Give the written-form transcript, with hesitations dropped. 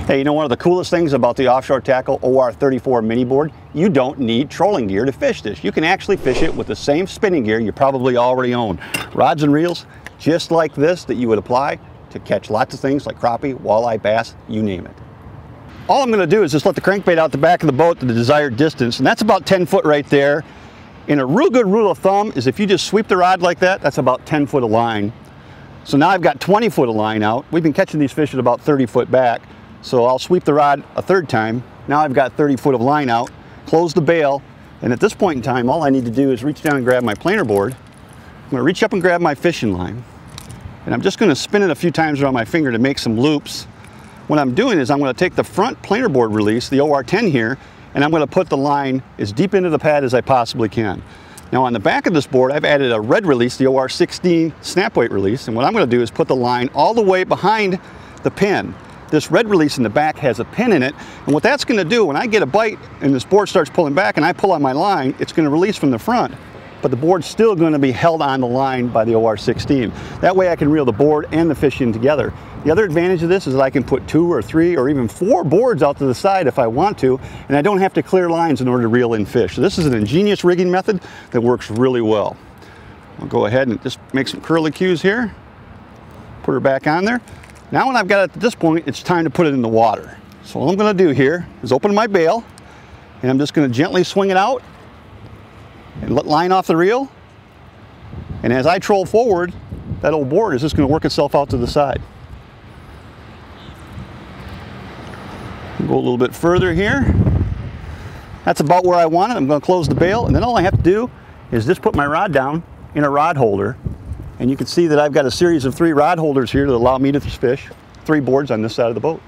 Hey, you know one of the coolest things about the Offshore Tackle OR34 mini board? You don't need trolling gear to fish this. You can actually fish it with the same spinning gear you probably already own. Rods and reels, just like this, that you would apply to catch lots of things like crappie, walleye, bass, you name it. All I'm going to do is just let the crankbait out the back of the boat to the desired distance, and that's about 10 foot right there. And a real good rule of thumb is if you just sweep the rod like that, that's about 10 foot of line. So now I've got 20 foot of line out. We've been catching these fish at about 30 foot back. So I'll sweep the rod a third time. Now I've got 30 foot of line out, close the bail, and at this point in time, all I need to do is reach down and grab my planer board. I'm going to reach up and grab my fishing line, and I'm just going to spin it a few times around my finger to make some loops. What I'm doing is I'm going to take the front planer board release, the OR10 here, and I'm going to put the line as deep into the pad as I possibly can. Now on the back of this board, I've added a red release, the OR16 snap weight release, and what I'm going to do is put the line all the way behind the pin. This red release in the back has a pin in it, and what that's going to do when I get a bite and this board starts pulling back and I pull on my line, it's going to release from the front, but the board's still going to be held on the line by the OR16. That way I can reel the board and the fish in together. The other advantage of this is that I can put 2 or 3 or even 4 boards out to the side if I want to, and I don't have to clear lines in order to reel in fish. So this is an ingenious rigging method that works really well. I'll go ahead and just make some curlicues here, put her back on there. Now when I've got it at this point, it's time to put it in the water. So all I'm going to do here is open my bail, and I'm just going to gently swing it out and let line off the reel. And as I troll forward, that old board is just going to work itself out to the side. Go a little bit further here. That's about where I want it. I'm going to close the bail, and then all I have to do is just put my rod down in a rod holder. And you can see that I've got a series of 3 rod holders here to allow me to fish 3 boards on this side of the boat.